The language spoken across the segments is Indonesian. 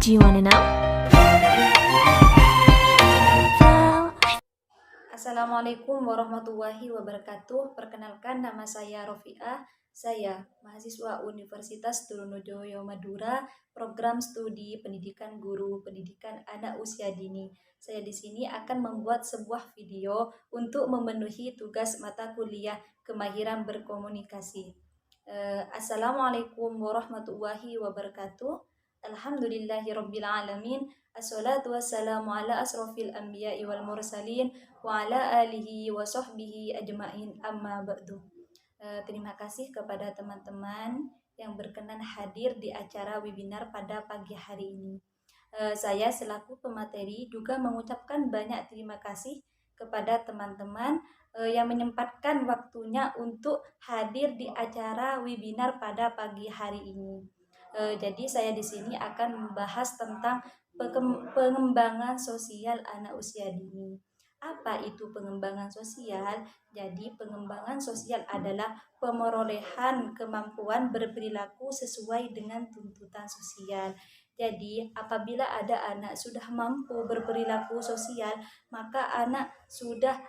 Do you wanna know? Assalamualaikum warahmatullahi wabarakatuh. Perkenalkan, nama saya Rofiah. Saya mahasiswa Universitas Trunojoyo Madura, program studi pendidikan guru pendidikan anak usia dini. Saya di sini akan membuat sebuah video untuk memenuhi tugas mata kuliah kemahiran berkomunikasi. Assalamualaikum warahmatullahi wabarakatuh. Alhamdulillahirabbil alamin. Assalatu wassalamu ala asrofil anbiya'i wal mursalin wa ala alihi wa sahbihi ajma'in, amma ba'du. Terima kasih kepada teman-teman yang berkenan hadir di acara webinar pada pagi hari ini. Saya selaku pemateri juga mengucapkan banyak terima kasih kepada teman-teman yang menyempatkan waktunya untuk hadir di acara webinar pada pagi hari ini. Jadi saya di sini akan membahas tentang pengembangan sosial anak usia dini. Apa itu pengembangan sosial? Jadi pengembangan sosial adalah pemerolehan kemampuan berperilaku sesuai dengan tuntutan sosial. Jadi apabila ada anak sudah mampu berperilaku sosial, maka anak sudah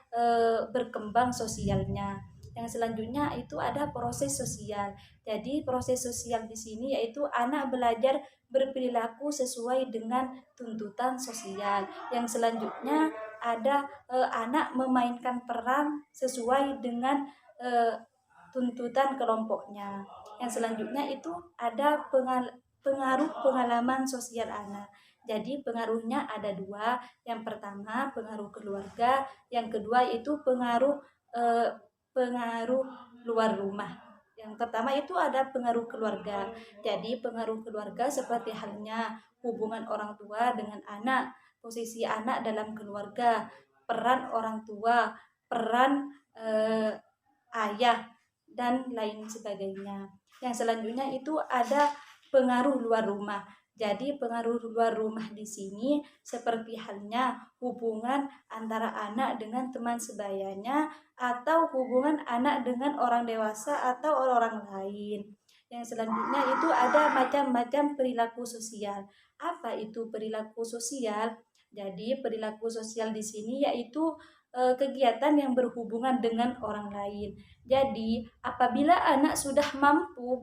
berkembang sosialnya. Yang selanjutnya itu ada proses sosial. Jadi proses sosial di sini yaitu anak belajar berperilaku sesuai dengan tuntutan sosial. Yang selanjutnya ada anak memainkan peran sesuai dengan tuntutan kelompoknya. Yang selanjutnya itu ada pengaruh pengalaman sosial anak. Jadi pengaruhnya ada dua. Yang pertama pengaruh keluarga, yang kedua itu pengaruh luar rumah. Yang pertama itu ada pengaruh keluarga. Jadi pengaruh keluarga seperti halnya hubungan orang tua dengan anak, posisi anak dalam keluarga, peran orang tua, peran ayah, dan lain sebagainya. Yang selanjutnya itu ada pengaruh luar rumah. Jadi pengaruh luar rumah di sini seperti halnya hubungan antara anak dengan teman sebayanya atau hubungan anak dengan orang dewasa atau orang lain. Yang selanjutnya itu ada macam-macam perilaku sosial. Apa itu perilaku sosial? Jadi perilaku sosial di sini yaitu kegiatan yang berhubungan dengan orang lain. Jadi apabila anak sudah mampu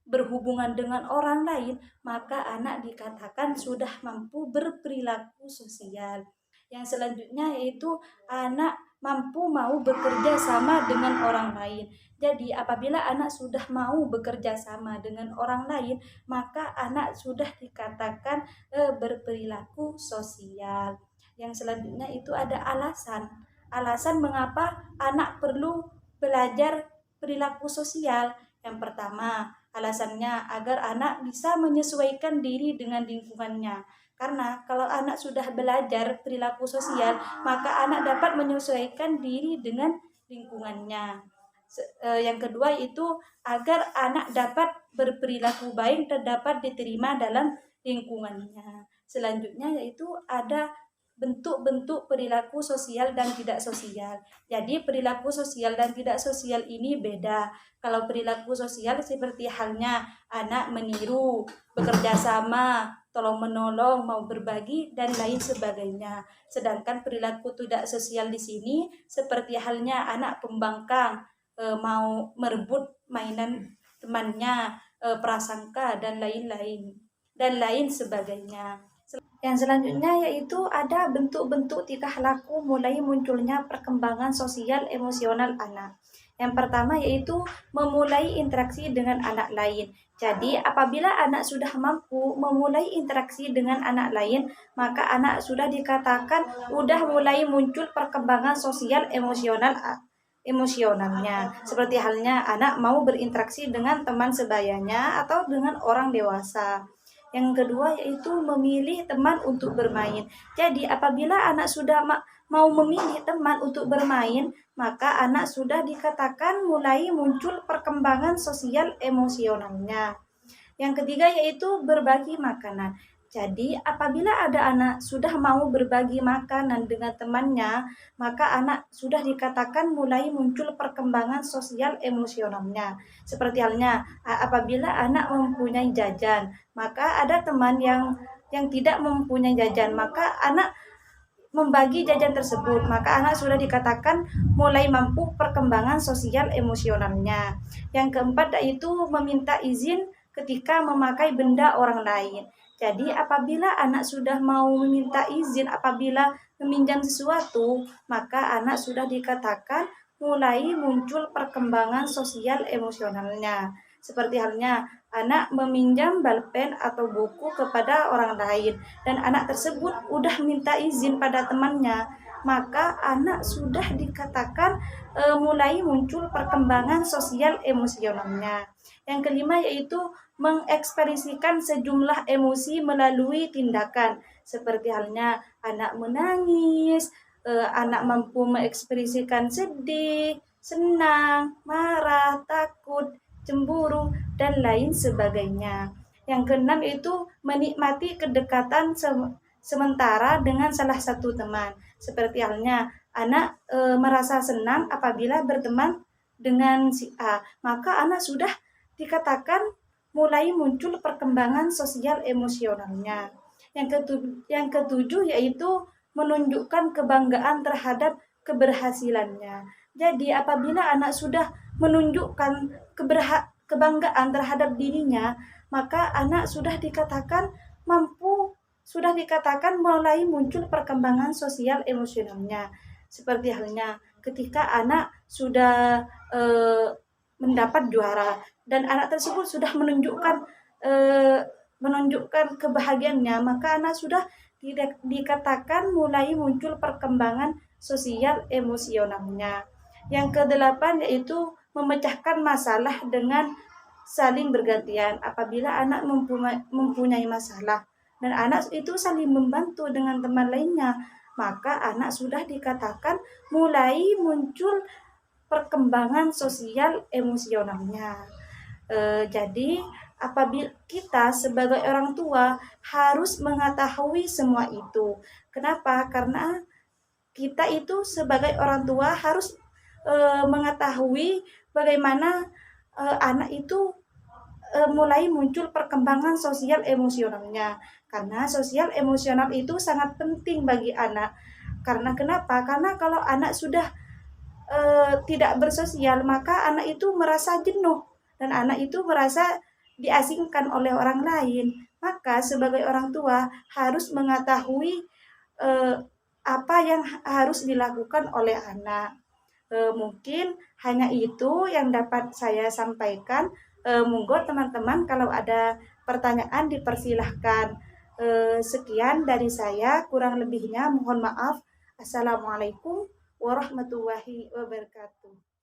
berhubungan dengan orang lain, maka anak dikatakan sudah mampu berperilaku sosial. Yang selanjutnya yaitu anak mampu mau bekerja sama dengan orang lain. Jadi apabila anak sudah mau bekerja sama dengan orang lain, maka anak sudah dikatakan berperilaku sosial. Yang selanjutnya itu ada alasan. Alasan mengapa anak perlu belajar perilaku sosial. Yang pertama, alasannya agar anak bisa menyesuaikan diri dengan lingkungannya. Karena kalau anak sudah belajar perilaku sosial, maka anak dapat menyesuaikan diri dengan lingkungannya. Yang kedua itu agar anak dapat berperilaku baik dan dapat diterima dalam lingkungannya. Selanjutnya yaitu ada bentuk-bentuk perilaku sosial dan tidak sosial. Jadi perilaku sosial dan tidak sosial ini beda. Kalau perilaku sosial seperti halnya anak meniru, bekerja sama, tolong menolong, mau berbagi, dan lain sebagainya. Sedangkan perilaku tidak sosial di sini seperti halnya anak pembangkang, mau merebut mainan temannya, prasangka, dan lain sebagainya. Yang selanjutnya yaitu ada bentuk-bentuk tingkah laku mulai munculnya perkembangan sosial emosional anak. Yang pertama yaitu memulai interaksi dengan anak lain. Jadi apabila anak sudah mampu memulai interaksi dengan anak lain, maka anak sudah dikatakan sudah mulai muncul perkembangan sosial emosionalnya. Seperti halnya anak mau berinteraksi dengan teman sebayanya atau dengan orang dewasa. Yang kedua yaitu memilih teman untuk bermain. Jadi apabila anak sudah mau memilih teman untuk bermain, maka anak sudah dikatakan mulai muncul perkembangan sosial emosionalnya. Yang ketiga yaitu berbagi makanan. Jadi, apabila ada anak sudah mau berbagi makanan dengan temannya, maka anak sudah dikatakan mulai muncul perkembangan sosial emosionalnya. Seperti halnya apabila anak mempunyai jajan, maka ada teman yang tidak mempunyai jajan, maka anak membagi jajan tersebut, maka anak sudah dikatakan mulai mampu perkembangan sosial emosionalnya. Yang keempat yaitu meminta izin ketika memakai benda orang lain. Jadi apabila anak sudah mau meminta izin apabila meminjam sesuatu, maka anak sudah dikatakan mulai muncul perkembangan sosial emosionalnya. Seperti halnya anak meminjam balpen atau buku kepada orang lain dan anak tersebut udah minta izin pada temannya, maka anak sudah dikatakan mulai muncul perkembangan sosial emosionalnya. Yang kelima yaitu mengekspresikan sejumlah emosi melalui tindakan, seperti halnya anak menangis, anak mampu mengekspresikan sedih, senang, marah, takut, cemburu, dan lain sebagainya. Yang keenam itu menikmati kedekatan sementara dengan salah satu teman. Seperti halnya anak merasa senang apabila berteman dengan si A, maka anak sudah dikatakan mulai muncul perkembangan sosial emosionalnya. Yang ketujuh yaitu menunjukkan kebanggaan terhadap keberhasilannya. Jadi apabila anak sudah menunjukkan kebanggaan terhadap dirinya, maka anak sudah dikatakan mulai muncul perkembangan sosial emosionalnya. Seperti halnya ketika anak sudah mendapat juara dan anak tersebut sudah menunjukkan kebahagiaannya, maka anak sudah dikatakan mulai muncul perkembangan sosial emosionalnya. Yang kedelapan yaitu memecahkan masalah dengan saling bergantian. Apabila anak mempunyai masalah dan anak itu saling membantu dengan teman lainnya, maka anak sudah dikatakan mulai muncul perkembangan sosial emosionalnya. Jadi apabila kita sebagai orang tua harus mengetahui semua itu. Kenapa? Karena kita itu sebagai orang tua harus mengetahui bagaimana anak itu mulai muncul perkembangan sosial emosionalnya. Karena sosial emosional itu sangat penting bagi anak. Karena kenapa? Karena kalau anak sudah tidak bersosial, maka anak itu merasa jenuh dan anak itu merasa diasingkan oleh orang lain. Maka sebagai orang tua harus mengetahui eh, apa yang harus dilakukan oleh anak. Mungkin hanya itu yang dapat saya sampaikan. Monggo teman-teman kalau ada pertanyaan dipersilahkan. Sekian dari saya, kurang lebihnya mohon maaf. Assalamualaikum warahmatullahi wabarakatuh.